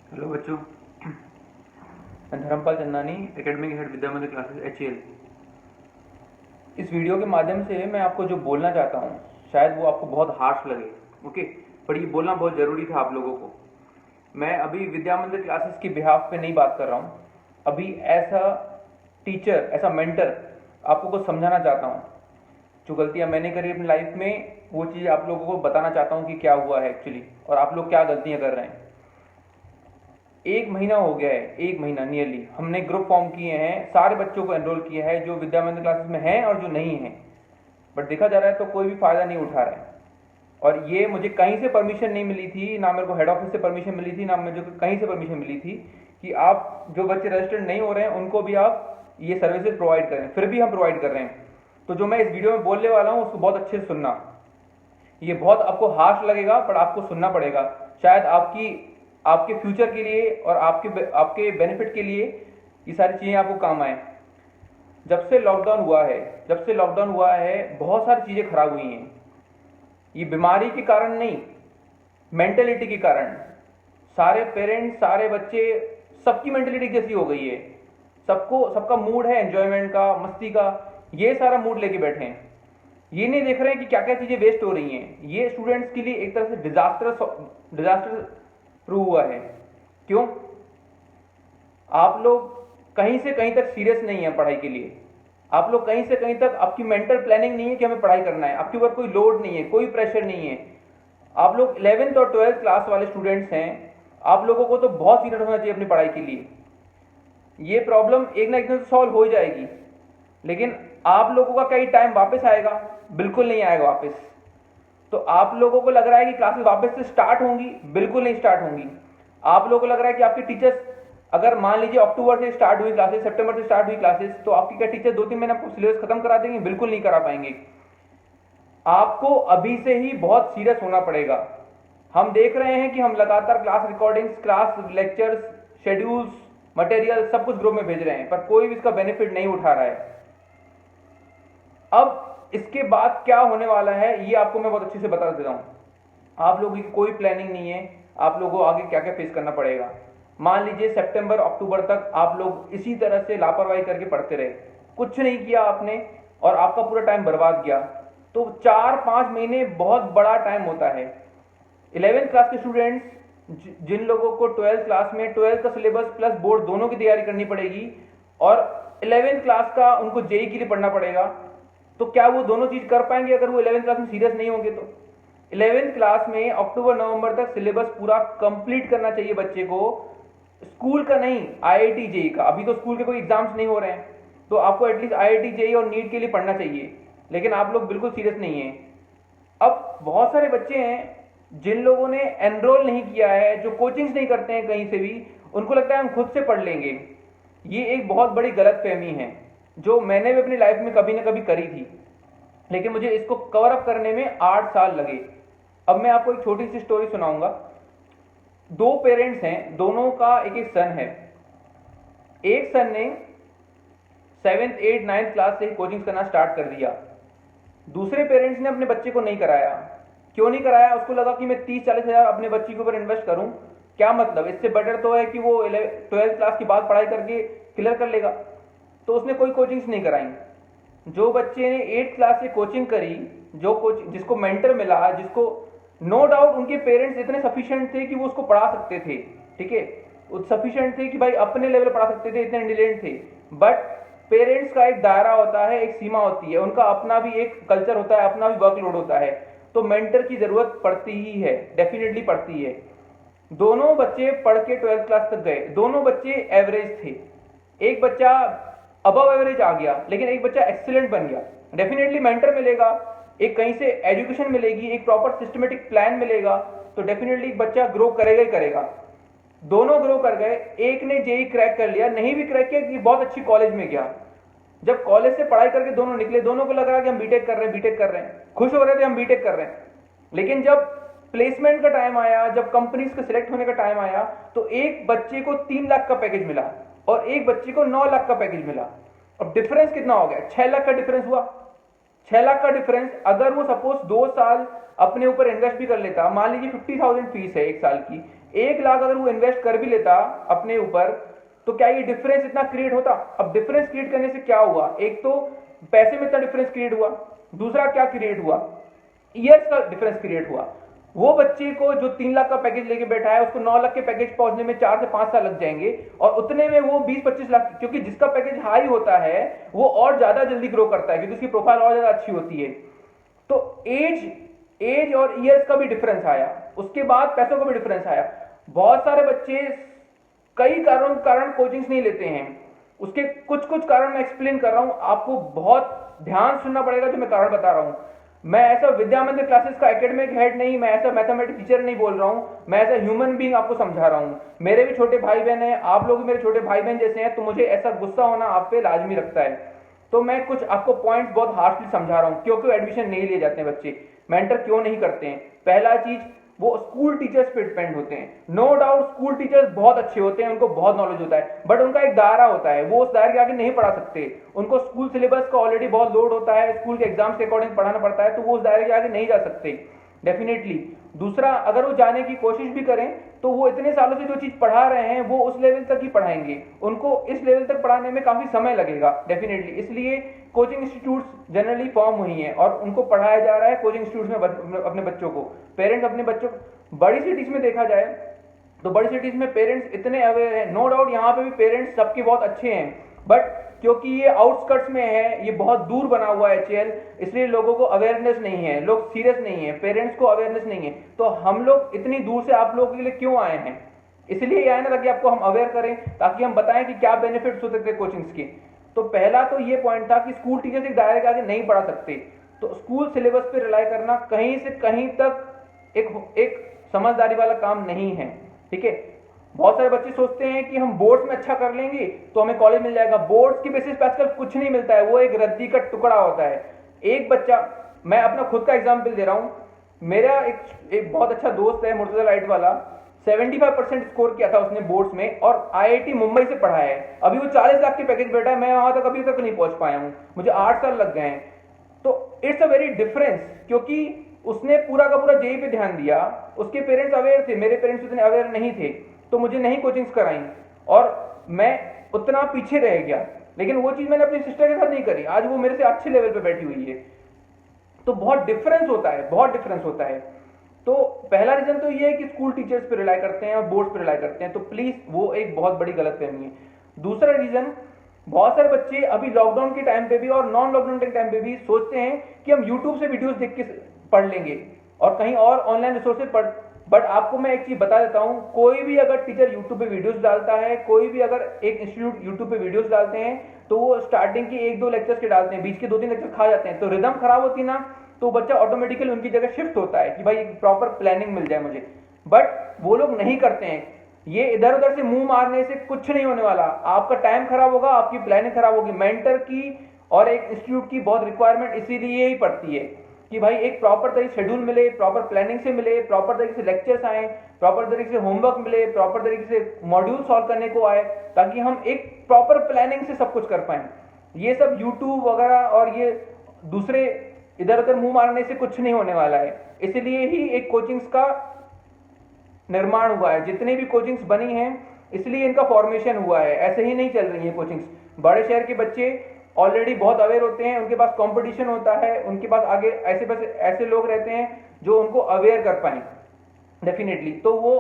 Hello बच्चों, मैं Dharmpal Chandani, academic head विद्या Mandir classes HCL। इस वीडियो के माध्यम से मैं आपको जो बोलना चाहता हूँ शायद वो आपको बहुत हार्श लगे, ओके, पर ये बोलना बहुत ज़रूरी था आप लोगों को। मैं अभी विद्या मंदिर क्लासेस की बिहाफ पे नहीं बात कर रहा हूँ, अभी ऐसा टीचर, ऐसा मेंटर आपको कुछ समझाना चाहता हूँ। जो गलतियाँ मैंने करी अपनी लाइफ में वो चीज़ आप लोगों को बताना चाहता हूँ कि क्या हुआ है एक्चुअली और आप लोग क्या गलतियाँ कर रहे हैं। 1 महीना हो गया है, 1 महीना नियरली हमने ग्रुप फॉर्म किए हैं, सारे बच्चों को एनरोल किया है जो विद्या मंदिर क्लासेस में हैं और जो नहीं हैं, बट देखा जा रहा है तो कोई भी फायदा नहीं उठा रहा है। और ये मुझे कहीं से परमिशन नहीं मिली थी, ना मेरे को हेड ऑफिस से परमिशन मिली थी, ना मुझे कहीं से परमिशन मिली थी कि आप जो बच्चे रजिस्टर्ड नहीं हो रहे हैं उनको भी आप ये सर्विसेज प्रोवाइड करें। फिर भी हम प्रोवाइड कर रहे हैं। तो जो मैं इस वीडियो में बोलने वाला हूँ उसको बहुत अच्छे से सुनना। ये बहुत आपको हार्श लगेगा पर आपको सुनना पड़ेगा, शायद आपके फ्यूचर के लिए और आपके बेनिफिट के लिए ये सारी चीज़ें आपको काम आए। जब से लॉकडाउन हुआ है बहुत सारी चीज़ें खराब हुई हैं। ये बीमारी के कारण नहीं, मेंटेलिटी के कारण। सारे पेरेंट्स, सारे बच्चे, सबकी मेंटेलिटी जैसी हो गई है। सबका मूड है एंजॉयमेंट का, मस्ती का, ये सारा मूड लेके बैठे हैं। ये नहीं देख रहे हैं कि क्या क्या चीज़ें वेस्ट हो रही हैं। ये स्टूडेंट्स के लिए एक तरह से डिजास्टर प्रूव हुआ है। क्यों? आप लोग कहीं से कहीं तक सीरियस नहीं है पढ़ाई के लिए। आप लोग कहीं से कहीं तक, आपकी मेंटल प्लानिंग नहीं है कि हमें पढ़ाई करना है, आपके ऊपर कोई लोड नहीं है, कोई प्रेशर नहीं है। आप लोग 11th और 12th क्लास वाले स्टूडेंट्स हैं, आप लोगों को तो बहुत सीरियस होना चाहिए अपनी पढ़ाई के लिए। ये प्रॉब्लम एक ना एक दिन तो सॉल्व हो जाएगी, लेकिन आप लोगों का कई टाइम वापस आएगा? बिल्कुल नहीं आएगा वापस। तो आप लोगों को लग रहा है कि क्लासेस वापस से स्टार्ट होंगी, बिल्कुल नहीं स्टार्ट होंगी। आप लोगों को लग रहा है कि आपके टीचर्स, अगर मान लीजिए अक्टूबर से स्टार्ट हुई क्लासेस, सितंबर से स्टार्ट हुई क्लासेस, तो आपकी क्या टीचर 2-3 महीने आपको सिलेबस खत्म करा देंगे? बिल्कुल नहीं करा पाएंगे। आपको अभी से ही बहुत सीरियस होना पड़ेगा। हम देख रहे हैं कि हम लगातार class recordings, class lectures, schedules, material सब कुछ ग्रुप में भेज रहे हैं, पर कोई भी इसका बेनिफिट नहीं उठा रहा है। अब इसके बाद क्या होने वाला है ये आपको मैं बहुत अच्छे से बता देता हूं। आप लोगों की कोई प्लानिंग नहीं है, आप लोगों को आगे क्या क्या फेस करना पड़ेगा। मान लीजिए सितंबर अक्टूबर तक आप लोग इसी तरह से लापरवाही करके पढ़ते रहे, कुछ नहीं किया आपने और आपका पूरा टाइम बर्बाद गया। तो 4-5 महीने बहुत बड़ा टाइम होता है। 11th क्लास के स्टूडेंट्स, जिन लोगों को 12th क्लास में 12th का सिलेबस प्लस बोर्ड दोनों की तैयारी करनी पड़ेगी और 11th क्लास का उनको जेई के लिए पढ़ना पड़ेगा, तो क्या वो दोनों चीज कर पाएंगे अगर वो 11th क्लास में सीरियस नहीं होंगे? तो 11th क्लास में अक्टूबर नवंबर तक सिलेबस पूरा कंप्लीट करना चाहिए बच्चे को, स्कूल का नहीं, आईआईटी जेई का। अभी तो स्कूल के कोई एग्जाम्स नहीं हो रहे हैं, तो आपको एटलीस्ट आईआईटी जेई और नीट के लिए पढ़ना चाहिए, लेकिन आप लोग बिल्कुल सीरियस नहीं है। अब बहुत सारे बच्चे हैं जिन लोगों ने एनरोल नहीं किया है, जो कोचिंग्स नहीं करते हैं कहीं से भी, उनको लगता है हम खुद से पढ़ लेंगे। ये एक बहुत बड़ी गलत फहमी है जो मैंने भी अपनी लाइफ में कभी ना कभी करी थी, लेकिन मुझे इसको कवर अप करने में 8 साल लगे। अब मैं आपको एक छोटी सी स्टोरी सुनाऊंगा। दो पेरेंट्स हैं, दोनों का एक एक सन है। एक सन ने 7th 8th 9th क्लास से ही कोचिंग करना स्टार्ट कर दिया। दूसरे पेरेंट्स ने अपने बच्चे को नहीं कराया। क्यों नहीं कराया? उसको लगा कि मैं 30-40 हजार अपने बच्चे के ऊपर इन्वेस्ट करूं, क्या मतलब, इससे बेटर तो है कि वो 12th क्लास की बाद पढ़ाई करके क्लियर कर लेगा। तो उसने कोई कोचिंग्स नहीं कराई। जो बच्चे ने 8th क्लास से कोचिंग करी, जिसको मेंटर मिला, जिसको नो डाउट उनके पेरेंट्स इतने सफिशिएंट थे कि वो उसको पढ़ा सकते थे, ठीक है, सफिशिएंट थे कि भाई अपने लेवल पढ़ा सकते थे, इतने इंटेलिजेंट थे। बट पेरेंट्स का एक दायरा होता है, एक सीमा होती है, उनका अपना भी एक कल्चर होता है, अपना भी वर्कलोड होता है। तो मेंटर की जरूरत पड़ती ही है, डेफिनेटली पड़ती है। दोनों बच्चे पढ़ के 12th क्लास तक गए, दोनों बच्चे एवरेज थे। एक बच्चा अबव एवरेज आ गया, लेकिन एक बच्चा एक्सीलेंट बन गया। डेफिनेटली मेंटर मिलेगा, एक कहीं से एजुकेशन मिलेगी, एक प्रॉपर सिस्टमेटिक प्लान मिलेगा, तो डेफिनेटली एक बच्चा ग्रो करेगा ही करेगा। दोनों ग्रो कर गए। एक ने जेई क्रैक कर लिया, नहीं भी क्रैक किया कि बहुत अच्छी कॉलेज में गया। जब कॉलेज से पढ़ाई करके दोनों निकले, दोनों को लग रहा कि हम बीटेक कर रहे हैं, बीटेक कर रहे हैं, खुश हो रहे थे हम बीटेक कर रहे हैं। लेकिन जब प्लेसमेंट का टाइम आया, जब कंपनीज का सिलेक्ट होने का टाइम आया, तो एक बच्चे को 3 लाख का पैकेज मिला और एक बच्चे को 9 लाख का पैकेज मिला। अब डिफरेंस कितना हो गया? 6 लाख का डिफरेंस हुआ। 6 लाख का डिफरेंस, अगर वो सपोज 2 साल अपने ऊपर इन्वेस्ट भी कर लेता, मान लीजिए 50,000 फीस है एक साल की, 1 लाख अगर वो इन्वेस्ट कर भी लेता अपने ऊपर, तो क्या ये डिफरेंस इतना क्रिएट होता? अब डिफरेंस क्रिएट करने से क्या हुआ? एक तो पैसे में इतना डिफरेंस क्रिएट हुआ, दूसरा क्या क्रिएट हुआ? ईयर्स का डिफरेंस क्रिएट हुआ। वो बच्चे को जो 3 लाख का पैकेज लेके बैठा है, उसको 9 लाख के पैकेज पहुंचने में 4 से 5 साल लग जाएंगे, और उतने में वो 20-25 लाख, क्योंकि जिसका पैकेज हाई होता है वो और ज्यादा जल्दी ग्रो करता है, क्योंकि उसकी प्रोफाइल और ज्यादा अच्छी होती है। तो एज और ईयर्स का भी डिफरेंस आया, उसके बाद पैसों का भी डिफरेंस आया। बहुत सारे बच्चे कई कारण कोचिंग्स नहीं लेते हैं, उसके कुछ कुछ कारण मैं एक्सप्लेन कर रहा हूं, आपको बहुत ध्यान सुनना पड़ेगा जो मैं कारण बता रहा हूं। मैं ऐसा विद्या मंदिर क्लासेस का एकेडमिक हेड नहीं, मैं ऐसा मैथमेटिक्स टीचर नहीं बोल रहा हूं, मैं ऐसा ह्यूमन बीइंग आपको समझा रहा हूं। मेरे भी छोटे भाई बहन हैं, आप लोग भी मेरे छोटे भाई बहन जैसे हैं, तो मुझे ऐसा गुस्सा होना आप पे लाजमी लगता है। तो मैं कुछ आपको पॉइंट्स बहुत हार्शली समझा रहा हूं, क्यों एडमिशन नहीं लिए जाते हैं बच्चे, मेंटर क्यों नहीं करते हैं। पहला चीज, वो स्कूल टीचर्स पे डिपेंड होते हैं। नो डाउट स्कूल टीचर्स बहुत अच्छे होते हैं, उनको बहुत नॉलेज होता है, बट उनका एक दायरा होता है, वो उस दायरे के आगे नहीं पढ़ा सकते। उनको स्कूल सिलेबस का ऑलरेडी बहुत लोड होता है, स्कूल के एग्जाम्स के अकॉर्डिंग पढ़ाना पड़ता है, तो वो उस दायरे के आगे नहीं जा सकते डेफिनेटली। दूसरा, अगर वो जाने की कोशिश भी करें तो वो इतने सालों से जो चीज पढ़ा रहे हैं वो उस लेवल तक ही पढ़ाएंगे, उनको इस लेवल तक पढ़ाने में काफी समय लगेगा डेफिनेटली। इसलिए कोचिंग इंस्टीट्यूट्स जनरली फॉर्म हुई हैं और उनको पढ़ाया जा रहा है कोचिंग इंस्टीट्यूट्स में अपने बच्चों को। पेरेंट्स अपने बच्चों, बड़ी सिटीज में देखा जाए तो बड़ी सिटीज में पेरेंट्स इतने अवेयर हैं, नो डाउट यहाँ पे भी पेरेंट्स सबके बहुत अच्छे हैं, बट क्योंकि ये आउटस्कर्ट्स में है, ये बहुत दूर बना हुआ है एचएएल, इसलिए लोगों को अवेयरनेस नहीं है, लोग सीरियस नहीं है, पेरेंट्स को अवेयरनेस नहीं है। तो हम लोग इतनी दूर से आप लोगों के लिए क्यों आए हैं? इसलिए आए ना, ताकि आपको हम अवेयर करें, ताकि हम बताएं कि क्या बेनिफिट्स हो सकते हैं कोचिंग्स के। तो पहला तो ये पॉइंट था कि स्कूल टीचर्स एक दायरे के आगे नहीं पढ़ा सकते, तो स्कूल सिलेबस पे रिलाई करना कहीं से कहीं तक एक समझदारी वाला काम नहीं है, ठीक है। बहुत सारे बच्चे सोचते हैं कि हम बोर्ड्स में अच्छा कर लेंगे तो हमें कॉलेज मिल जाएगा। बोर्ड्स की बेसिस पे आजकल कुछ नहीं मिलता है, वो एक रद्दी का टुकड़ा होता है। एक बच्चा, मैं अपना खुद का एग्जाम्पल दे रहा हूं, मेरा एक बहुत अच्छा दोस्त है मुर्तजा लाइट वाला, 75% स्कोर किया था उसने बोर्ड्स में और आईआईटी मुंबई से पढ़ा है। अभी वो 40 लाख के पैकेज बैठा है, मैं वहां तक अभी तक नहीं पहुंच पाया हूं, मुझे 8 साल लग गए हैं। तो इट्स अ वेरी डिफरेंस, क्योंकि उसने पूरा का पूरा जेई पे ध्यान दिया, उसके पेरेंट्स अवेयर थे, मेरे पेरेंट्स उतने अवेयर नहीं थे, तो मुझे नहीं कोचिंग्स कराई और मैं उतना पीछे रह गया। लेकिन वो चीज मैंने अपनी सिस्टर के साथ नहीं करी, आज वो मेरे से अच्छे लेवल पे बैठी हुई है। तो बहुत डिफरेंस होता है, बहुत डिफरेंस होता है। तो पहला रीजन तो ये है कि स्कूल टीचर्स पे रिलाई करते हैं और बोर्ड्स पे रिलाई करते हैं, तो प्लीज वो एक बहुत बड़ी गलतफहमी है। दूसरा रीजन, बहुत सारे बच्चे अभी लॉकडाउन के टाइम पे भी और नॉन लॉकडाउन के टाइम पे भी सोचते हैं कि हम यूट्यूब से वीडियोस देख के पढ़ लेंगे और कहीं और ऑनलाइन रिसोर्सेज पढ़, बट आपको मैं एक चीज बता देता हूं, कोई भी अगर टीचर यूट्यूब पे वीडियोस डालता है, कोई भी अगर एक इंस्टीट्यूट यूट्यूब पे वीडियोस डालते हैं, तो वो स्टार्टिंग के 1-2 लेक्चर्स के डालते हैं, बीच के 2-3 लेक्चर खा जाते हैं, तो रिदम खराब होती ना, तो बच्चा ऑटोमेटिकली उनकी जगह शिफ्ट होता है कि भाई एक प्रॉपर प्लानिंग मिल जाए मुझे। बट वो लोग नहीं करते हैं, ये इधर उधर से मुंह मारने से कुछ नहीं होने वाला, आपका टाइम खराब होगा, आपकी प्लानिंग खराब होगी। मेंटर की और एक इंस्टीट्यूट की बहुत रिक्वायरमेंट इसीलिए ही पड़ती है कि भाई एक प्रॉपर तरीके से शेड्यूल मिले, प्रॉपर प्लानिंग से मिले, प्रॉपर तरीके से लेक्चर्स आए, प्रॉपर तरीके से होमवर्क मिले, प्रॉपर तरीके से मॉड्यूल सॉल्व करने को आए, ताकि हम एक प्रॉपर प्लानिंग से सब कुछ कर पाए। ये सब यूट्यूब वगैरह और ये दूसरे इधर उधर मुंह मारने से कुछ नहीं होने वाला है। इसलिए ही एक कोचिंग्स का निर्माण हुआ है, जितनी भी कोचिंग्स बनी हैं इसलिए इनका फॉर्मेशन हुआ है, ऐसे ही नहीं चल रही है कोचिंग्स। बड़े शहर के बच्चे ऑलरेडी बहुत अवेयर होते हैं, उनके पास कंपटीशन होता है, उनके पास आगे ऐसे लोग रहते हैं जो उनको अवेयर कर पाए डेफिनेटली, तो वो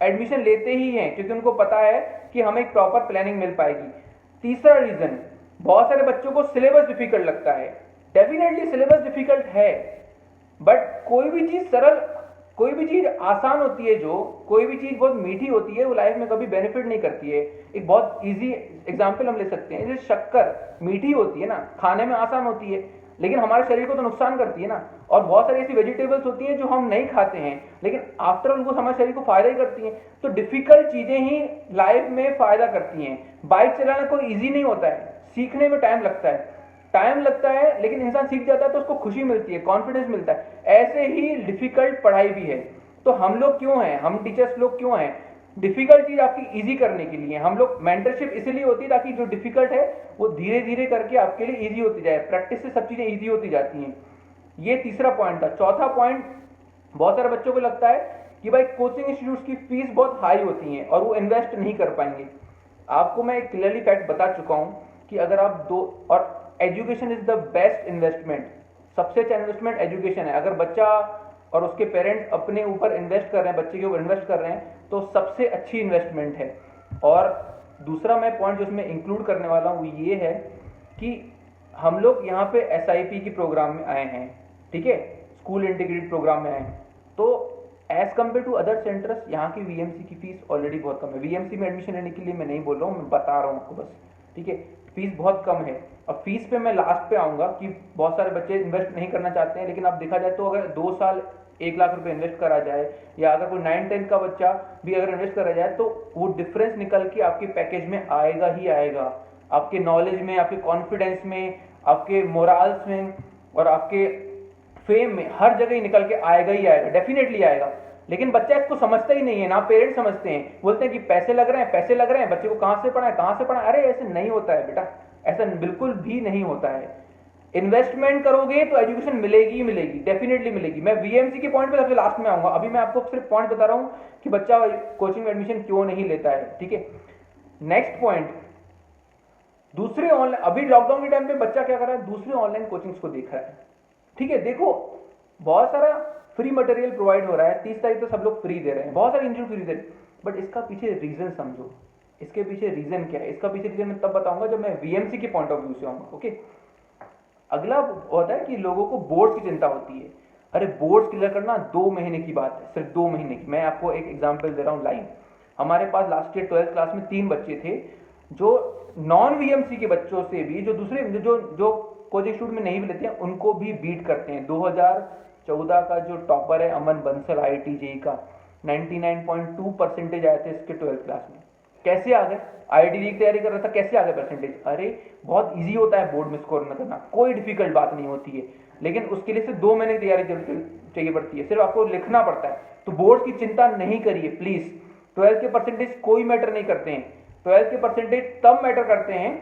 एडमिशन लेते ही हैं क्योंकि उनको पता है कि हमें एक प्रॉपर प्लानिंग मिल पाएगी। तीसरा रीजन, बहुत सारे बच्चों को सिलेबस डिफिकल्ट लगता है। डेफिनेटली सिलेबस डिफिकल्ट है, बट कोई भी चीज सरल, कोई भी चीज आसान होती है, जो कोई भी चीज बहुत मीठी होती है वो लाइफ में कभी बेनिफिट नहीं करती है। एक बहुत इजी एग्जांपल हम ले सकते हैं, जैसे शक्कर मीठी होती है ना, खाने में आसान होती है, लेकिन हमारे शरीर को तो नुकसान करती है ना। और बहुत सारी ऐसी वेजिटेबल्स होती हैं जो हम नहीं खाते हैं, लेकिन आफ्टर ऑल वो हमारे शरीर को फायदा ही करती हैं। तो डिफिकल्ट चीजें ही लाइफ में फायदा करती हैं। बाइक चलाना कोई ईजी नहीं होता है, सीखने में टाइम लगता है, लेकिन इंसान सीख जाता है तो उसको खुशी मिलती है, कॉन्फिडेंस मिलता है। ऐसे ही डिफिकल्ट पढ़ाई भी है। तो हम लोग क्यों हैं, हम टीचर्स लोग क्यों हैं? डिफिकल्ट चीज आपकी इजी करने के लिए। हम लोग मेंटरशिप इसलिए होती है ताकि जो डिफिकल्ट है वो धीरे धीरे करके आपके लिए इजी होती जाए, प्रैक्टिस से सब चीजें इजी होती जाती हैं। ये तीसरा पॉइंट था। चौथा पॉइंट, बहुत सारे बच्चों को लगता है कि भाई कोचिंग इंस्टीट्यूट्स की फीस बहुत हाई होती है और वो इन्वेस्ट नहीं कर पाएंगे। आपको मैं एक क्लियरली फैक्ट बता चुका हूं कि अगर आप दो, और education is the best investment, सबसे अच्छा इन्वेस्टमेंट एजुकेशन है। अगर बच्चा और उसके पेरेंट्स अपने ऊपर इन्वेस्ट कर रहे हैं, बच्चे के ऊपर इन्वेस्ट कर रहे हैं, तो सबसे अच्छी इन्वेस्टमेंट है। और दूसरा मैं पॉइंट जो इसमें इंक्लूड करने वाला हूँ वो ये है कि हम लोग यहाँ पे SIP की प्रोग्राम में आए हैं, ठीक है, स्कूल इंटीग्रेटेड प्रोग्राम में आए हैं। तो as compare to other centres यहाँ की VMC की फीस ऑलरेडी बहुत कम है। VMC में एडमिशन लेने के लिए मैं नहीं बोल रहा हूँ, मैं बता रहा हूँ आपको बस, ठीक है। फीस बहुत कम है। अब फीस पे मैं लास्ट पे आऊँगा कि बहुत सारे बच्चे इन्वेस्ट नहीं करना चाहते हैं, लेकिन अब देखा जाए तो अगर 2 साल 1 लाख रुपए इन्वेस्ट करा जाए, या अगर कोई 9-10 का बच्चा भी अगर इन्वेस्ट करा जाए, तो वो डिफरेंस निकल के आपके पैकेज में आएगा ही आएगा। आपके नॉलेज में, आपके कॉन्फिडेंस में, आपके मोरल्स में और आपके फेम में, हर जगह ही निकल के आएगा ही आएगा, डेफिनेटली आएगा। लेकिन बच्चा इसको समझता ही नहीं है ना, पेरेंट्स समझते हैं, बोलते हैं कि पैसे लग रहे हैं, पैसे लग रहे हैं, बच्चे को कहां से पढ़ाएं, कहां से पढ़ाएं। अरे ऐसे नहीं होता है बेटा, ऐसा बिल्कुल भी नहीं होता है। इन्वेस्टमेंट करोगे तो एजुकेशन मिलेगी ही मिलेगी, डेफिनेटली मिलेगी। मैं VMC के पॉइंट पे सबसे लास्ट में आऊंगा, अभी मैं आपको सिर्फ पॉइंट बता रहा हूं कि बच्चा कोचिंग में एडमिशन क्यों नहीं लेता है, ठीक है। नेक्स्ट पॉइंट, दूसरे ऑनलाइन, अभी लॉकडाउन के टाइम पे बच्चा क्या कर रहा है, दूसरे ऑनलाइन कोचिंग्स को देख रहा है, ठीक है। देखो बहुत सारा फ्री मटेरियल प्रोवाइड हो रहा है, 30 तारीख तो सब लोग फ्री दे रहे हैं, बहुत सारे इंस्टीट्यूट फ्री दे रहे हैं, बट इसका पीछे रीजन समझो, इसके पीछे रीजन क्या है। इसका पीछे रीजन मैं तब बताऊंगा जब मैं VMC के पॉइंट ऑफ व्यू से आऊंगा, ओके। अगला होता है कि लोगों को बोर्ड की चिंता होती है। अरे बोर्ड क्लियर करना 2 महीने की बात है, सिर्फ 2 महीने की। मैं आपको एक एग्जांपल दे रहा हूं लाइव। हमारे पास लास्ट ईयर 12th क्लास में 3 बच्चे थे जो नॉन VMC के बच्चों से भी, जो दूसरे जो कोचिंग इंस्टीट्यूट में नहीं भी लेते हैं, उनको भी बीट करते हैं। 2014 का जो टॉपर है अमन बंसल IIT JEE का, 99.2% आए थे इसके 12th क्लास में। कैसे आ गए? IIT JEE की तैयारी कर रहा था, कैसे आ गए परसेंटेज? अरे बहुत इजी होता है बोर्ड में स्कोर न करना, कोई डिफिकल्ट बात नहीं होती है, लेकिन उसके लिए सिर्फ 2 महीने की तैयारी चाहिए पड़ती है, सिर्फ आपको लिखना पड़ता है। तो बोर्ड की चिंता नहीं करिए प्लीज। 12th के परसेंटेज कोई मैटर नहीं करते हैं। 12th के परसेंटेज तब मैटर करते हैं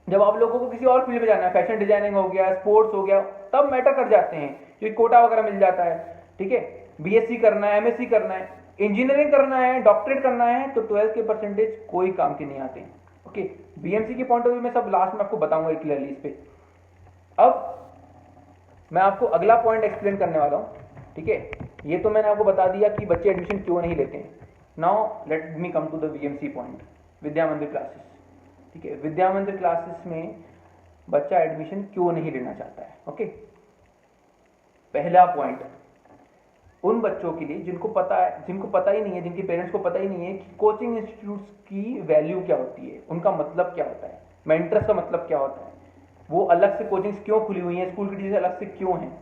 जब आप लोगों को किसी और फील्ड में जाना है, फैशन डिजाइनिंग हो गया, स्पोर्ट्स हो गया, तब मैटर कर जाते हैं, क्योंकि कोटा वगैरह मिल जाता है, ठीक है। BSc करना है, MSc करना है, इंजीनियरिंग करना है, डॉक्टरेट करना है, तो 12th के परसेंटेज कोई काम के नहीं आते, ओके। VMC के पॉइंट ऑफ व्यू में सब लास्ट में आपको बताऊंगा क्लियरली इस पे। अब मैं आपको अगला पॉइंट एक्सप्लेन करने वाला हूं, ठीक है। ये तो मैंने आपको बता दिया कि बच्चे एडमिशन क्यों नहीं लेते हैं। Now let me come to the VMC point, Vidya Mandir classes, ठीक है। विद्या मंदिर क्लासेस में बच्चा एडमिशन क्यों नहीं लेना चाहता है, ओके। पहला पॉइंट, उन बच्चों के लिए जिनको पता ही नहीं है, जिनके पेरेंट्स को पता ही नहीं है कि कोचिंग इंस्टीट्यूट्स की वैल्यू क्या होती है, उनका मतलब क्या होता है, मेंटर्स का मतलब क्या होता है, वो अलग से कोचिंग्स क्यों खुली हुई हैं, स्कूल की टीचर्स अलग से क्यों हैं।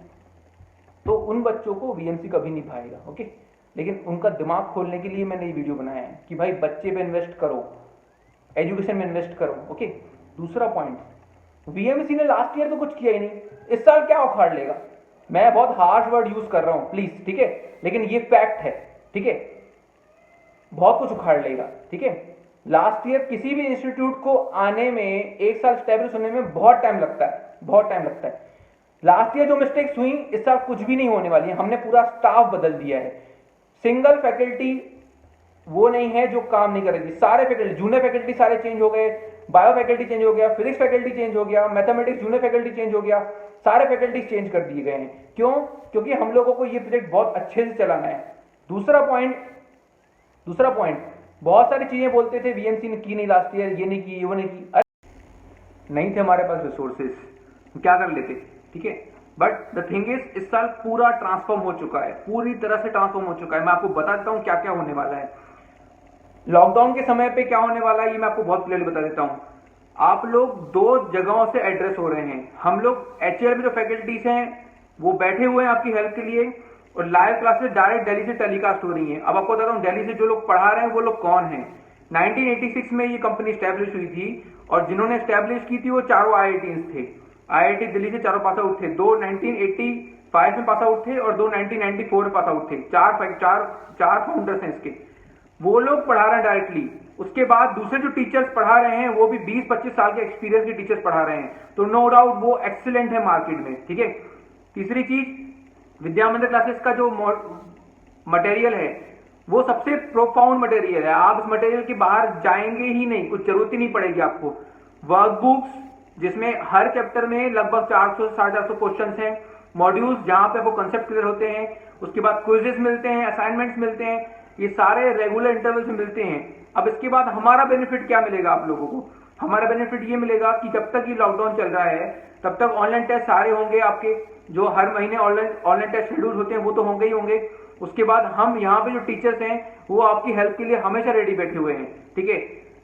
तो उन बच्चों को VMC कभी नहीं भाएगा, ओके। लेकिन उनका दिमाग खोलने के लिए मैंने ये वीडियो बनाया है कि भाई बच्चे पे इन्वेस्ट करो, एजुकेशन में इन्वेस्ट करो, ओके। दूसरा पॉइंट, VMC ने लास्ट ईयर तो कुछ किया ही नहीं, इस साल क्या उखाड़ लेगा। मैं बहुत हार्श वर्ड यूज कर रहा हूं प्लीज, ठीक है, लेकिन ये फैक्ट है, ठीक है। बहुत कुछ उखाड़ लेगा, ठीक है। लास्ट ईयर किसी भी इंस्टीट्यूट को आने में, 1 साल स्टेब्लिश होने में बहुत टाइम लगता है, बहुत टाइम लगता है। लास्ट ईयर जो मिस्टेक्स हुई, इस साल कुछ भी नहीं होने वाली है। हमने पूरा स्टाफ बदल दिया है, सिंगल फैकल्टी वो नहीं है जो काम नहीं करेगी। सारे फैकल्टी, जूनियर फैकल्टी सारे चेंज हो गए, बायो फैकल्टी चेंज हो गया, फिजिक्स फैकल्टी चेंज हो गया, मैथमेटिक्स जूनियर फैकल्टी चेंज हो गया, सारे फैकल्टी चेंज कर दिए गए हैं। क्यों? क्योंकि हम लोगों को ये प्रोजेक्ट बहुत अच्छे से चलाना है। दूसरा पॉइंट, बहुत सारी चीजें बोलते थे VMC ने की नहीं लास्ट ईयर, ये नहीं की, वो नहीं की, नहीं थे हमारे पास रिसोर्सेज, क्या कर लेते, ठीक है। बट द थिंग इज, इस साल पूरा ट्रांसफॉर्म हो चुका है, पूरी तरह से ट्रांसफॉर्म हो चुका है। मैं आपको बता देता हूं क्या क्या होने वाला है। लॉकडाउन के समय पे क्या होने वाला है ये मैं आपको बहुत क्लियरली बता देता हूं। आप लोग 2 जगहों से एड्रेस हो रहे हैं। हम लोग HL में जो फैकल्टीज हैं वो बैठे हुए हैं आपकी हेल्प के लिए, और लाइव क्लासेस डायरेक्ट दिल्ली से टेलीकास्ट हो रही हैं। अब आपको बताता हूं दिल्ली से जो लोग पढ़ा रहे हैं वो लोग कौन हैं। 1986 में ये कंपनी स्टैब्लिश हुई थी, और जिन्होंने स्टैब्लिश की थी वो चारों IITs थे। IIT दिल्ली से 4 पास आउट थे, 2 1985 में पास आउट थे और 2 1994 में पास आउट थे। चार फाउंडर्स हैं इसके, वो लोग पढ़ा रहे हैं डायरेक्टली। उसके बाद दूसरे जो टीचर्स पढ़ा रहे हैं वो भी 20-25 साल के एक्सपीरियंस के टीचर्स पढ़ा रहे हैं, तो नो डाउट वो एक्सीलेंट है मार्केट में, ठीक है। तीसरी चीज, विद्या मंदिर क्लासेस का जो मटेरियल है वो सबसे प्रोफाउंड मटेरियल है। आप इस मटेरियल के बाहर जाएंगे ही नहीं, कुछ जरूरत ही नहीं पड़ेगी आपको। वर्कबुक्स जिसमें हर चैप्टर में लगभग 400 से 450 क्वेश्चन हैं, मॉड्यूल्स जहां पे आपको कंसेप्ट क्लियर होते हैं, उसके बाद क्विजेस मिलते हैं, असाइनमेंट्स मिलते हैं, ये सारे रेगुलर इंटरवल से मिलते हैं। अब इसके बाद हमारा बेनिफिट क्या मिलेगा आप लोगों को? हमारा बेनिफिट ये मिलेगा कि जब तक ये लॉकडाउन चल रहा है तब तक ऑनलाइन टेस्ट सारे होंगे आपके, जो हर महीने ऑनलाइन टेस्ट शेड्यूल होते हैं वो तो होंगे ही होंगे। उसके बाद हम यहाँ पे जो टीचर्स हैं वो आपकी हेल्प के लिए हमेशा रेडी बैठे हुए हैं, ठीक है।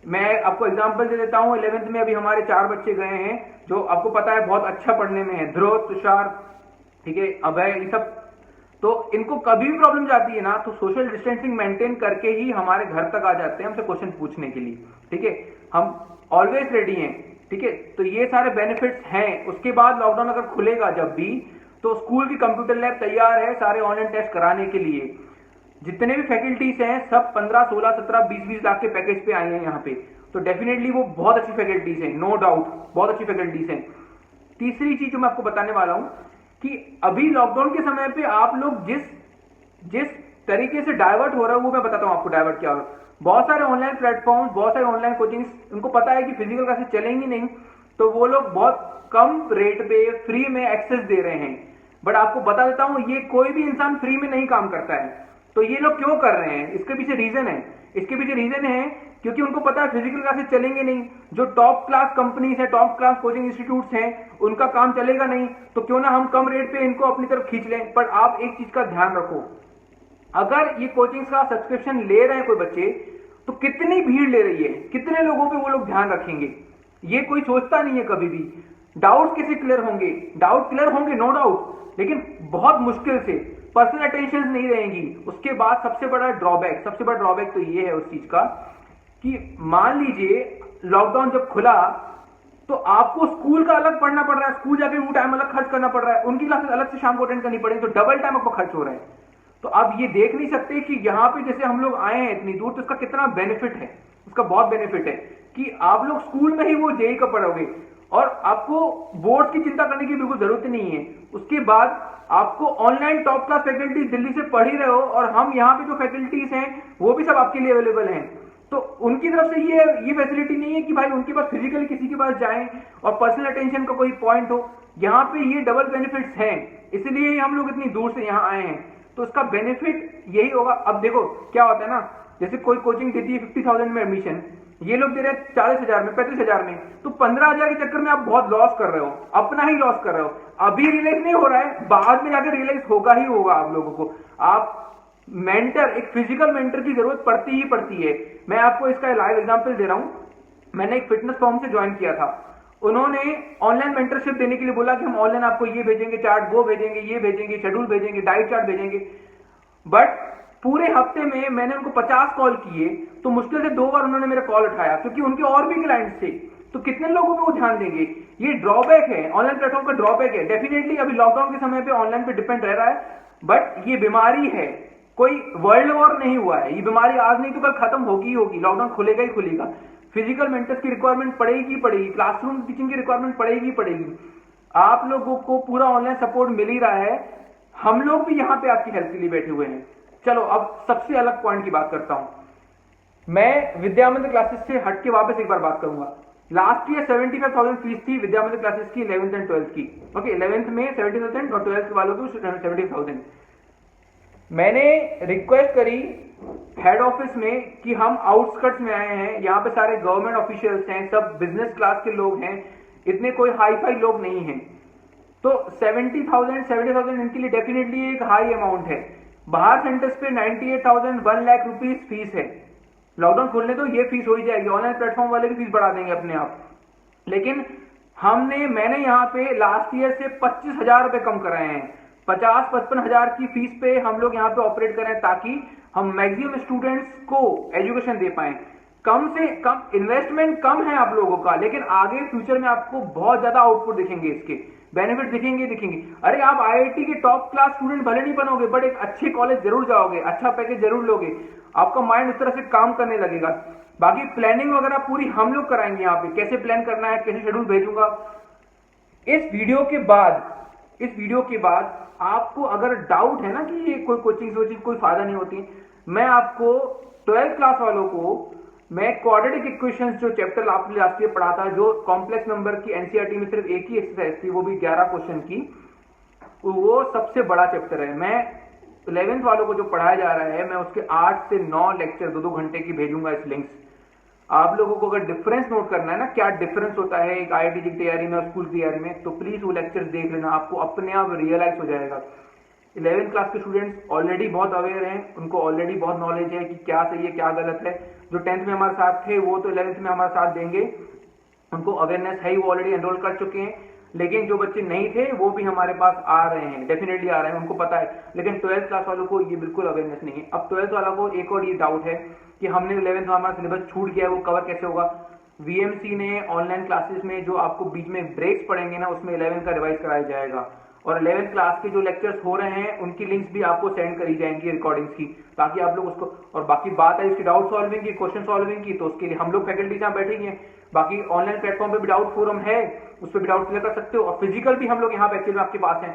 मैं आपको एग्जांपल दे देता हूँ। 11th में अभी हमारे 4 बच्चे गए हैं जो आपको पता है बहुत अच्छा पढ़ने में है, ध्रुव, तुषार, ठीक है, अभय, ये सब। तो इनको कभी भी प्रॉब्लम जाती है ना तो सोशल डिस्टेंसिंग मेंटेन करके ही हमारे घर तक आ जाते हैं हमसे क्वेश्चन पूछने के लिए, ठीक है। हम ऑलवेज रेडी हैं, ठीक है। तो ये सारे बेनिफिट्स हैं। उसके बाद लॉकडाउन अगर खुलेगा जब भी, तो स्कूल की कंप्यूटर लैब तैयार है सारे ऑनलाइन टेस्ट कराने के लिए। जितने भी फैकल्टीज हैं सब 15, 16, 17, 20 लाख के पैकेज पे आए हैं यहाँ पे। तो डेफिनेटली वो बहुत अच्छी फैकल्टीज हैं, नो डाउट, बहुत अच्छी फैकल्टीज हैं। तीसरी चीज जो मैं आपको बताने वाला हूं कि अभी लॉकडाउन के समय पे आप लोग जिस तरीके से डाइवर्ट हो रहा है वो मैं बताता हूं आपको डाइवर्ट क्या हो रहा है। बहुत सारे ऑनलाइन प्लेटफॉर्म, बहुत सारे ऑनलाइन कोचिंग्स, उनको पता है कि फिजिकल क्लासेस चलेंगी नहीं, तो वो लोग बहुत कम रेट पे फ्री में एक्सेस दे रहे हैं। बट आपको बता देता हूं ये कोई भी इंसान फ्री में नहीं काम करता है। तो ये लोग क्यों कर रहे हैं, इसके पीछे रीजन है। इसके पीछे रीजन है क्योंकि उनको पता है फिजिकल क्लासेस चलेंगे नहीं, जो टॉप क्लास कंपनीज है, टॉप क्लास कोचिंग इंस्टीट्यूट्स हैं, उनका काम चलेगा नहीं, तो क्यों ना हम कम रेट पे इनको अपनी तरफ खींच लें। पर आप एक चीज का ध्यान रखो, अगर ये कोचिंग्स का सब्सक्रिप्शन ले रहे हैं कोई बच्चे, तो कितनी भीड़ ले रही है, कितने लोगों पे वो लोग ध्यान रखेंगे, ये कोई सोचता नहीं है कभी भी। डाउट कैसे क्लियर होंगे? डाउट क्लियर होंगे नो डाउट, लेकिन बहुत मुश्किल से, पर्सनल अटेंशन नहीं रहेंगी। उसके बाद सबसे बड़ा ड्रॉबैक तो ये है उस चीज का कि मान लीजिए लॉकडाउन जब खुला तो आपको स्कूल का अलग पढ़ना पड़ रहा है, स्कूल जाके वो टाइम अलग खर्च करना पड़ रहा है, उनकी क्लासेस अलग से शाम को अटेंड करनी पड़ेगी, तो डबल टाइम आपको खर्च हो रहा है। तो आप ये देख नहीं सकते कि यहाँ पे जैसे हम लोग आए हैं इतनी दूर, तो इसका कितना बेनिफिट है। उसका बहुत बेनिफिट है कि आप लोग स्कूल में ही वो जेई का पढ़ोगे और आपको बोर्ड की चिंता करने की बिल्कुल जरूरत नहीं है। उसके बाद आपको online top class faculty Delhi से पढ़ ही रहे हो, और हम यहाँ पे जो फैकल्टीज हैं वो भी सब आपके लिए अवेलेबल हैं। तो उनकी तरफ से ये फैसिलिटी नहीं है कि भाई उनके पास फिजिकली किसी के पास जाएं और पर्सनल अटेंशन का कोई पॉइंट हो। यहाँ पे ये डबल बेनिफिट्स हैं, इसलिए हम लोग इतनी दूर से यहाँ आए हैं। तो उसका बेनिफिट यही होगा। अब देखो क्या होता है ना, जैसे कोई कोचिंग देती है 50,000 में एडमिशन, ये लोग दे रहे हैं 40,000 में, 35,000 में, तो 15,000 के चक्कर में आप बहुत लॉस कर रहे हो, अपना ही लॉस कर रहे हो। अभी रियलाइज नहीं हो रहा है, बाद में जाकर रियलाइज होगा ही होगा आप लोगों को। आप मेंटर, एक फिजिकल मेंटर की जरूरत पड़ती ही पड़ती है। मैं आपको इसका लाइव एग्जांपल दे रहा हूं। मैंने एक फिटनेस फॉर्म से ज्वाइन किया था, उन्होंने ऑनलाइन मेंटरशिप देने के लिए बोला कि हम ऑनलाइन आपको ये भेजेंगे चार्ट, वो भेजेंगे, ये भेजेंगे, शेड्यूल भेजेंगे, डाइट चार्ट भेजेंगे। बट पूरे हफ्ते में मैंने उनको 50 कॉल किए तो मुश्किल से 2 बार उन्होंने मेरा कॉल उठाया, क्योंकि उनके और भी क्लाइंट्स थे। तो कितने लोगों पे वो ध्यान देंगे? ये ड्रॉबैक है, ऑनलाइन प्लेटफॉर्म का ड्रॉबैक है। डेफिनेटली अभी लॉकडाउन के समय पे ऑनलाइन पे डिपेंड रह रहा है, बट ये बीमारी है, कोई वर्ल्ड वॉर नहीं हुआ है। ये बीमारी आज नहीं तो कल खत्म होगी ही होगी, लॉकडाउन खुलेगा ही खुलेगा। फिजिकल मेंटर्स की रिक्वायरमेंट पड़ेगी पड़ेगी, क्लासरूम टीचिंग की रिक्वायरमेंट पड़ेगी पड़ेगी। आप लोगों को पूरा ऑनलाइन सपोर्ट मिल ही रहा है, हम लोग भी यहाँ पे आपकी हेल्प के लिए बैठे हुए हैं। चलो अब सबसे अलग पॉइंट की बात करता हूं। मैं विद्या मंदिर क्लासेस से हट के वापस एक बार बात करूंगा। लास्ट ईयर 75,000 फीस थी विद्या मंदिर क्लासेस की 11th एंड 12th की। ओके, 11th में 70,000 और 12th वालों को 70,000। मैंने रिक्वेस्ट करी हेड ऑफिस में कि हम आउटस्कर्ट्स में आए हैं, यहाँ पे सारे गवर्नमेंट ऑफिशियल्स हैं, सब बिजनेस क्लास के लोग हैं, इतने कोई हाई फाई लोग नहीं हैं। तो 70,000 इनके लिए डेफिनेटली एक हाई अमाउंट है। बाहर सेंटर्स पे 98,000 1 लाख रुपीज फीस है। लॉकडाउन खोलने तो ये फीस हो ही जाएगी, ऑनलाइन प्लेटफॉर्म वाले भी फीस बढ़ा देंगे अपने आप। लेकिन मैंने यहाँ पे लास्ट ईयर से 25,000 रुपए कम कराए हैं। 50-55,000 की फीस पे हम लोग यहाँ पे ऑपरेट करें, ताकि हम मैक्सिमम स्टूडेंट्स को एजुकेशन दे पाए। कम से कम इन्वेस्टमेंट कम है आप लोगों का, लेकिन आगे फ्यूचर में आपको बहुत ज्यादा आउटपुट दिखेंगे, इसके बेनिफिट दिखेंगे। अरे आप आईआईटी के टॉप क्लास स्टूडेंट भले नहीं बनोगे, बट एक अच्छे कॉलेज जरूर जाओगे, अच्छा पैकेज जरूर लोगे, आपका माइंड उस तरह से काम करने लगेगा। बाकी प्लानिंग वगैरह पूरी हम लोग कराएंगे यहाँ पे, कैसे प्लान करना है, कैसे शेड्यूल भेजूंगा। इस वीडियो के बाद इस वीडियो के बाद आपको अगर डाउट है ना कि ये कोई कोचिंग कोई फायदा नहीं होती, मैं आपको 12th क्लास वालों को मैं क्वाड्रेटिक इक्वेशंस जो चैप्टर आपने लास्ट ईयर पढ़ा था, जो कॉम्प्लेक्स नंबर की एनसीईआरटी में सिर्फ एक ही एक्सरसाइज थी, वो भी 11 क्वेश्चन की, वो सबसे बड़ा चैप्टर है। मैं 11th वालों को जो पढ़ाया जा रहा है, मैं उसके 8 से 9 लेक्चर 2-2 घंटे की भेजूंगा इस लिंक्स। आप लोगों को अगर डिफरेंस नोट करना है ना, क्या डिफरेंस होता है एक आईआईटी की तैयारी में और स्कूल की तैयारी में, तो प्लीज वो लेक्चर्स देख लेना, आपको अपने आप रियलाइज हो जाएगा। 11th क्लास के स्टूडेंट्स ऑलरेडी बहुत अवेयर हैं, उनको ऑलरेडी बहुत नॉलेज है कि क्या सही है क्या गलत है। जो 10th में हमारे साथ थे वो तो 11th में हमारे साथ देंगे, उनको अवेयरनेस है, वो ऑलरेडी एनरोल कर चुके हैं। लेकिन जो बच्चे नहीं थे वो भी हमारे पास आ रहे हैं, डेफिनेटली आ रहे हैं, उनको पता है। लेकिन 12th क्लास वालों को ये बिल्कुल अवेयरनेस नहीं है। अब 12th वालों को एक और ये डाउट है कि हमने 11th में हमारा सिलेबस छूट गया है, वो कवर कैसे होगा। वीएमसी ने ऑनलाइन क्लासेस में जो आपको बीच में ब्रेक्स पड़ेंगे ना, उसमें 11th का रिवाइज कराया जाएगा, और 11th क्लास के जो लेक्चर्स हो रहे हैं उनकी लिंक्स भी आपको सेंड करी जाएंगी रिकॉर्डिंग्स की, ताकि आप लोग उसको, और बाकी बात है इसकी डाउट सॉल्विंग की, क्वेश्चन सॉल्विंग की, तो उसके लिए हम लोग फैकल्टी यहाँ बैठेंगे। बाकी ऑनलाइन प्लेटफॉर्म पे भी डाउट फोरम है, उस पर भी डाउट क्लियर कर सकते हो, और फिजिकल भी हम लोग यहाँ एक्चुअली में आपके पास हैं।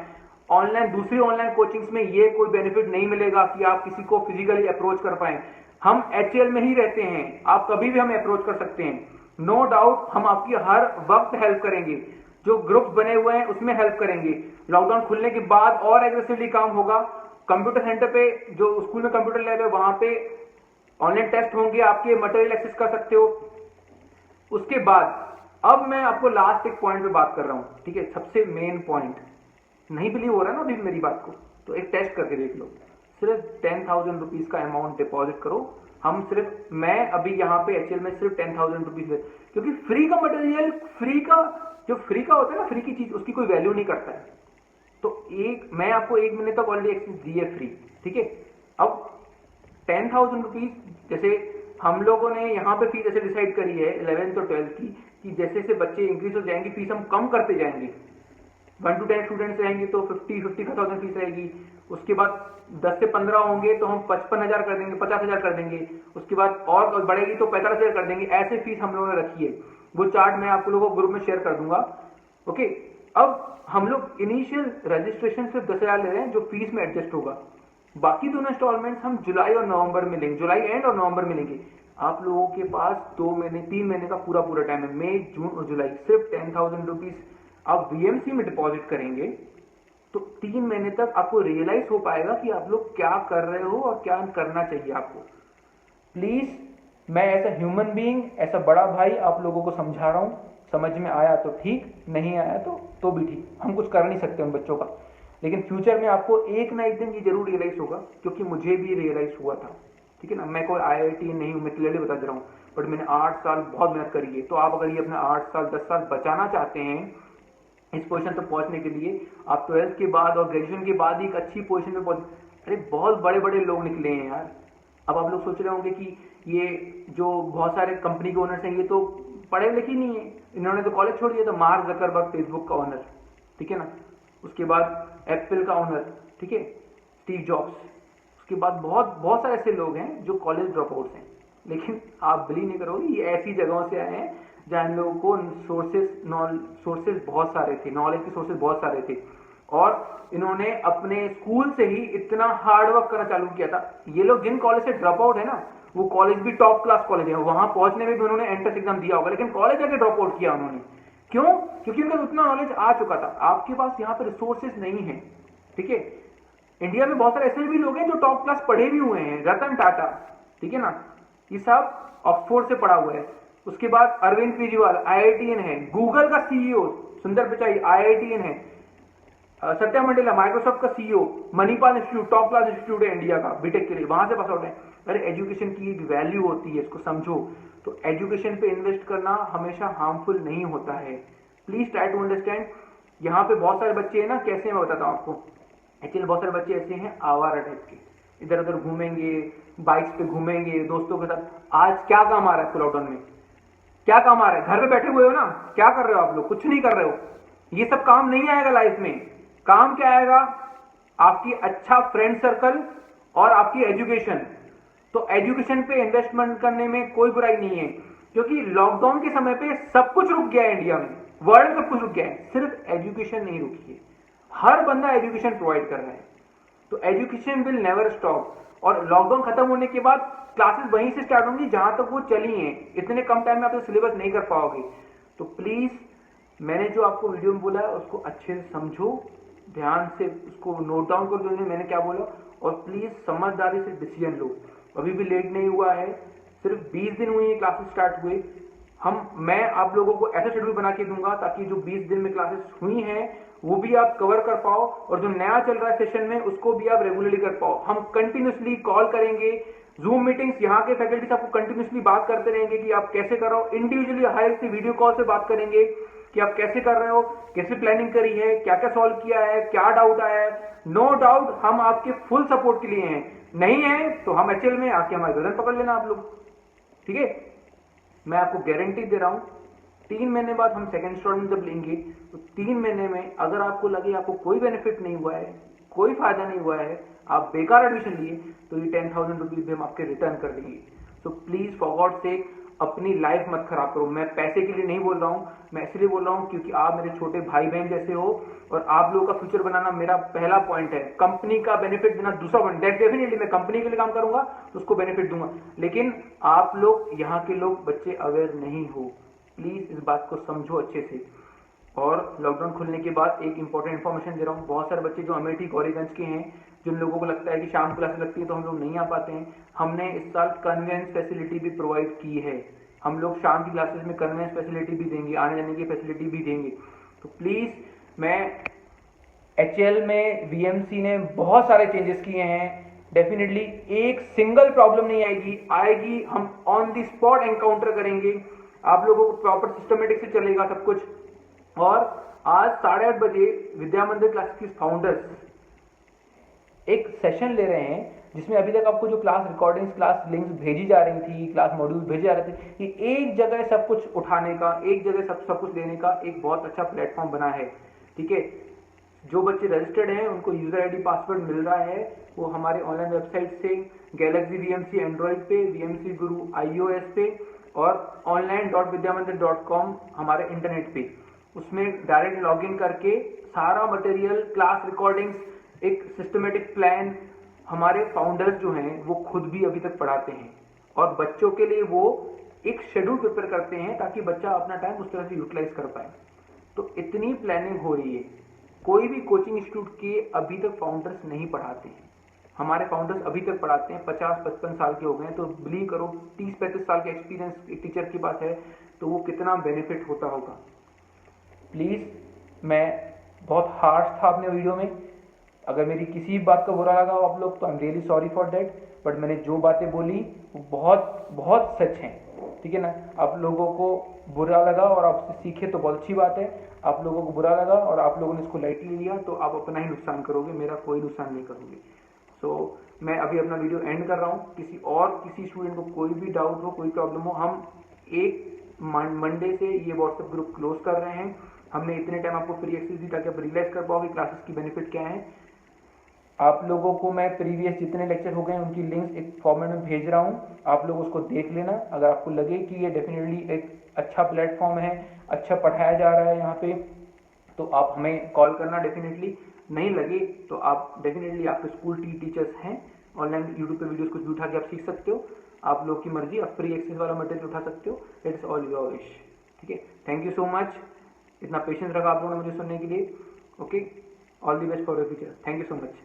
ऑनलाइन दूसरी ऑनलाइन कोचिंग्स में ये कोई बेनिफिट नहीं मिलेगा कि आप किसी को फिजिकली अप्रोच कर पाए। हम एचएल में ही रहते हैं, आप कभी भी हमें अप्रोच कर सकते हैं, नो डाउट। हम आपकी हर वक्त हेल्प करेंगे, जो ग्रुप्स बने हुए हैं उसमें हेल्प करेंगे। लॉकडाउन खुलने के बाद और एग्रेसिवली काम होगा। कंप्यूटर सेंटर पे, जो स्कूल में कंप्यूटर लैब है, वहां पे ऑनलाइन टेस्ट होंगे, आपके मटेरियल एक्सेस कर सकते हो। उसके बाद अब मैं आपको लास्ट एक पॉइंट पे बात कर रहा हूं, ठीक है, सबसे मेन पॉइंट। नहीं बिलीव हो रहा ना अभी मेरी बात को, तो एक टेस्ट करके देख लो। सिर्फ 10,000 रुपीज का अमाउंट डिपॉजिट करो। हम सिर्फ, मैं अभी यहाँ पे एचएल में सिर्फ 10,000 रुपीज, क्योंकि फ्री का मटेरियल, फ्री का जो फ्री का होता है ना, फ्री की चीज उसकी कोई वैल्यू नहीं करता है। तो मैं आपको 1 महीने तक ऑलरेडी एक्सेस दी है फ्री, ठीक है। अब 10,000 रुपीज, जैसे हम लोगों ने यहाँ पे फीस ऐसे डिसाइड करी है 11th और 12th की, कि जैसे जैसे बच्चे इंक्रीज हो जाएंगे फीस हम कम करते जाएंगे। 1 to 10 स्टूडेंट्स रहेंगे तो 55,000 फीस रहेगी। उसके बाद 10 से 15 होंगे तो हम 55,000 कर देंगे, 50,000 कर देंगे। उसके बाद और बढ़ेगी तो 45,000 कर देंगे। ऐसे फीस हम लोगों ने रखी है, वो चार्ट मैं आप लोगों को ग्रुप में शेयर कर दूंगा। ओके, अब हम लोग इनिशियल रजिस्ट्रेशन सिर्फ 10,000 ले रहे हैं, जो फीस में एडजस्ट होगा। बाकी दोनों इंस्टॉलमेंट्स हम जुलाई और नवंबर में लेंगे, जुलाई एंड और नवंबर में लेंगे। आप लोगों के पास 2 महीने 3 महीने का पूरा टाइम है, मई जून और जुलाई। सिर्फ 10,000 रुपीज आप वीएमसी में डिपॉजिट करेंगे तो 3 महीने तक आपको रियलाइज हो पाएगा कि आप लोग क्या कर रहे हो और क्या करना चाहिए आपको। प्लीज, मैं एज अ ह्यूमन बीइंग, ऐसा बड़ा भाई आप लोगों को समझा रहा हूं। समझ में आया तो ठीक, नहीं आया तो भी ठीक, हम कुछ कर नहीं सकते उन बच्चों का। लेकिन फ्यूचर में आपको एक ना एक दिन ये जरूर रियलाइज होगा, क्योंकि मुझे भी रियलाइज हुआ था, ठीक है ना। मैं कोई आईआईटी नहीं हूं, मैं क्लियरली बता दे रहा हूं, बट मैंने 8 साल बहुत मेहनत करी है। तो आप अगर ये अपना 8 साल 10 साल बचाना चाहते हैं इस पोजीशन तक पहुंचने के लिए, आप 12th के बाद और ग्रेजुएशन के बाद एक अच्छी पोजीशन पे पहुंच। अरे बहुत बड़े बड़े लोग निकले हैं यार। अब आप लोग सोच रहे होंगे कि ये जो बहुत सारे कंपनी के ओनर्स हैं ये तो पढ़े लिखे नहीं है, इन्होंने तो कॉलेज छोड़ दिया था। मार्क जकरबर्ग फेसबुक का ओनर, ठीक है ना, उसके बाद एप्पल का ओनर, ठीक है, स्टीव जॉब्स, उसके बाद बहुत सारे ऐसे लोग हैं जो कॉलेज ड्रॉप आउट्स हैं। लेकिन आप बिलीव नहीं करोगे, ये ऐसी जगहों से आए हैं जहाँ इन लोगों को सोर्सेज बहुत सारे थे, नॉलेज के सोर्सेज बहुत सारे थे, और इन्होंने अपने स्कूल से ही इतना हार्ड वर्क करना चालू किया था। ये लोग जिन कॉलेज से ड्रॉप आउट है ना, वो कॉलेज भी टॉप क्लास कॉलेज है, वहां पहुंचने में भी उन्होंने एंट्रेंस एग्जाम दिया होगा, लेकिन कॉलेज जाके ड्रॉप आउट किया उन्होंने। क्यों? क्योंकि उनका उतना नॉलेज आ चुका था। आपके पास यहाँ पे रिसोर्सेज नहीं है, ठीक है। इंडिया में बहुत सारे ऐसे भी लोग हैं जो टॉप क्लास पढ़े भी हुए हैं, रतन टाटा, ठीक है ना, ये सब ऑक्सफोर्ड से पढ़ा हुआ है। उसके बाद अरविंद केजरीवाल आईआईटीएन है, गूगल का सीईओ सुंदर पिचाई आईआईटीएन है, सत्या मंडेला माइक्रोसॉफ्ट का CEO, Manipal institute top class institute है इंडिया का बीटेक के लिए, वहां से पास आउट है। अरे एजुकेशन की एक वैल्यू होती है, इसको समझो। तो एजुकेशन पे इन्वेस्ट करना हमेशा हार्मफुल नहीं होता है, प्लीज ट्राई टू अंडरस्टैंड। यहाँ पे बहुत सारे बच्चे हैं ना, कैसे मैं बताता हूँ आपको। एक्चुअली बहुत सारे बच्चे ऐसे हैं आवारा टाइप के, इधर उधर घूमेंगे, बाइक्स पे घूमेंगे दोस्तों के साथ। आज क्या काम आ रहा है लॉकडाउन में? क्या काम आ रहा है? घर पे बैठे हुए हो ना, क्या कर रहे हो आप लोग? कुछ नहीं कर रहे हो। ये सब काम नहीं आएगा लाइफ में। काम क्या आएगा? आपकी अच्छा फ्रेंड सर्कल और आपकी एजुकेशन। तो एजुकेशन पे इन्वेस्टमेंट करने में कोई बुराई नहीं है, क्योंकि लॉकडाउन के समय पे सब कुछ रुक गया है इंडिया में, वर्ल्ड सब कुछ रुक गया है, सिर्फ एजुकेशन नहीं रुकी है। हर बंदा एजुकेशन प्रोवाइड कर रहा है, तो एजुकेशन विल नेवर स्टॉप। और लॉकडाउन खत्म होने के बाद क्लासेस वहीं से स्टार्ट होंगी जहां तक वो चली हैं। इतने कम टाइम में आप तो सिलेबस नहीं कर पाओगे। तो प्लीज मैंने जो आपको वीडियो में बोला है उसको अच्छे से समझो, ध्यान से उसको नोट डाउन कर दो मैंने क्या बोला, और प्लीज समझदारी से डिसीजन लो। अभी भी लेट नहीं हुआ है, सिर्फ 20 दिन हुए क्लासेस स्टार्ट हुए। मैं आप लोगों को ऐसा शेड्यूल बना के दूंगा ताकि जो 20 दिन में क्लासेस हुई हैं वो भी आप कवर कर पाओ, और जो नया चल रहा है सेशन में उसको भी आप रेगुलरली कर पाओ। हम कंटिन्यूसली कॉल करेंगे, जूम मीटिंग्स, यहाँ के फैकल्टीज आपको कंटिन्यूसली बात करते रहेंगे कि आप कैसे कर रहे हो। इंडिविजुअली हर एक से वीडियो कॉल से बात करेंगे कि आप कैसे कर रहे हो, कैसे प्लानिंग करी है, क्या क्या सॉल्व किया है, क्या डाउट आया है। नो डाउट हम आपके फुल सपोर्ट के लिए हैं, नहीं है तो हम एचएल में आके हमारे गर्दन पकड़ लेना आप लोग, ठीक है। मैं आपको गारंटी दे रहा हूं 3 महीने बाद हम सेकंड इंस्टॉलमेंट जब लेंगे तो 3 महीने में अगर आपको लगे आपको कोई बेनिफिट नहीं हुआ है, कोई फायदा नहीं हुआ है, आप बेकार एडमिशन लिए, तो ये 10,000 रुपीज भी हम आपके रिटर्न कर देंगे। So please for God sake अपनी लाइफ मत खराब करो। मैं पैसे के लिए नहीं बोल रहा हूं, मैं इसलिए बोल रहा हूं क्योंकि आप मेरे छोटे भाई बहन जैसे हो और आप लोगों का फ्यूचर बनाना मेरा पहला पॉइंट है। कंपनी का बेनिफिट देना दूसरा पॉइंट। डेफिनेटली मैं कंपनी के लिए काम करूंगा तो उसको बेनिफिट दूंगा, लेकिन आप लोग यहाँ के लोग बच्चे अवेयर नहीं हो। प्लीज इस बात को समझो अच्छे से। और लॉकडाउन खुलने के बाद एक इंपॉर्टेंट इन्फॉर्मेशन दे रहा हूँ, बहुत सारे बच्चे जो अमेठी गौरीगंज के हैं, जिन लोगों को लगता है कि शाम क्लास लगती है तो हम लोग नहीं आ पाते हैं, हमने इस साल कन्वेंस फैसिलिटी भी प्रोवाइड की है। हम लोग शाम की क्लासेस में कन्वेंस फैसिलिटी भी देंगे, आने जाने की फैसिलिटी भी देंगे। तो प्लीज मैं एचएल में वीएमसी ने बहुत सारे चेंजेस किए हैं। डेफिनेटली एक सिंगल प्रॉब्लम नहीं आएगी हम ऑन द स्पॉट एनकाउंटर करेंगे। आप लोगों को प्रॉपर सिस्टमेटिक से चलेगा सब कुछ। और आज 8:30 बजे विद्या मंदिर क्लास की फाउंडर्स एक सेशन ले रहे हैं जिसमें अभी तक आपको जो क्लास रिकॉर्डिंग्स, क्लास लिंक्स भेजी जा रही थी, क्लास मॉड्यूल भेजे जा रहे थे, कि एक जगह सब कुछ उठाने का, एक जगह सब कुछ लेने का एक बहुत अच्छा प्लेटफॉर्म बना है, ठीक है। जो बच्चे रजिस्टर्ड हैं उनको यूजर आईडी पासवर्ड मिल रहा है, वो हमारे ऑनलाइन वेबसाइट से गैलेक्सी वीएमसी एंड्रॉइड पे, वीएमसी गुरु iOS पे और online.vidyamandir.com हमारे इंटरनेट पे, उसमें डायरेक्ट लॉगिन करके सारा मटेरियल, क्लास रिकॉर्डिंग्स, एक सिस्टमेटिक प्लान हमारे फाउंडर्स जो हैं वो खुद भी अभी तक पढ़ाते हैं, और बच्चों के लिए वो एक शेड्यूल प्रिपेयर करते हैं ताकि बच्चा अपना टाइम उस तरह से यूटिलाइज कर पाए। तो इतनी प्लानिंग हो रही है। कोई भी कोचिंग इंस्टीट्यूट के अभी तक फाउंडर्स नहीं पढ़ाते हैं, हमारे फाउंडर्स अभी तक पढ़ाते हैं। 50-55 साल के हो गए हैं, तो बिलीव करो 30-35 साल का एक्सपीरियंस एक टीचर के पास है तो वो कितना बेनिफिट होता होगा। प्लीज मैं बहुत हार्श था अपने वीडियो में, अगर मेरी किसी बात का बुरा लगा हो आप लोग तो I am really sorry for that, but मैंने जो बातें बोली वो बहुत बहुत सच हैं, ठीक है ना। आप लोगों को बुरा लगा और आपसे सीखे तो बहुत अच्छी बात है, आप लोगों को बुरा लगा और आप लोगों ने इसको लाइटली लिया तो आप अपना ही नुकसान करोगे, मेरा कोई नुकसान नहीं करोगे। सो मैं अभी अपना वीडियो एंड कर रहा हूँ। किसी स्टूडेंट को कोई भी डाउट हो, कोई प्रॉब्लम हो, हम एक मंडे से ये व्हाट्सएप ग्रुप क्लोज कर रहे हैं। हमने इतने टाइम आपको फ्री एक्सेस दी ताकि आप रियलाइज कर पाओगे क्लासेस की बेनिफिट क्या है। आप लोगों को मैं प्रीवियस जितने लेक्चर हो गए उनकी लिंक्स एक फॉर्मेट में भेज रहा हूँ, आप लोग उसको देख लेना। अगर आपको लगे कि ये डेफिनेटली एक अच्छा प्लेटफॉर्म है, अच्छा पढ़ाया जा रहा है यहाँ पे, तो आप हमें कॉल करना। डेफिनेटली नहीं लगे तो आप डेफिनेटली आपके स्कूल टीचर्स हैं, ऑनलाइन यूट्यूब पे वीडियोस कुछ भी उठा के आप सीख सकते हो, आप लोग की मर्जी, आप फ्री एक्सेस वाला मटेरियल उठा सकते हो। It is all your wish, ठीक है। थैंक यू सो मच, इतना पेशेंस रखा आप लोगों ने मुझे सुनने के लिए। Okay, all the best for your future. Thank you so much.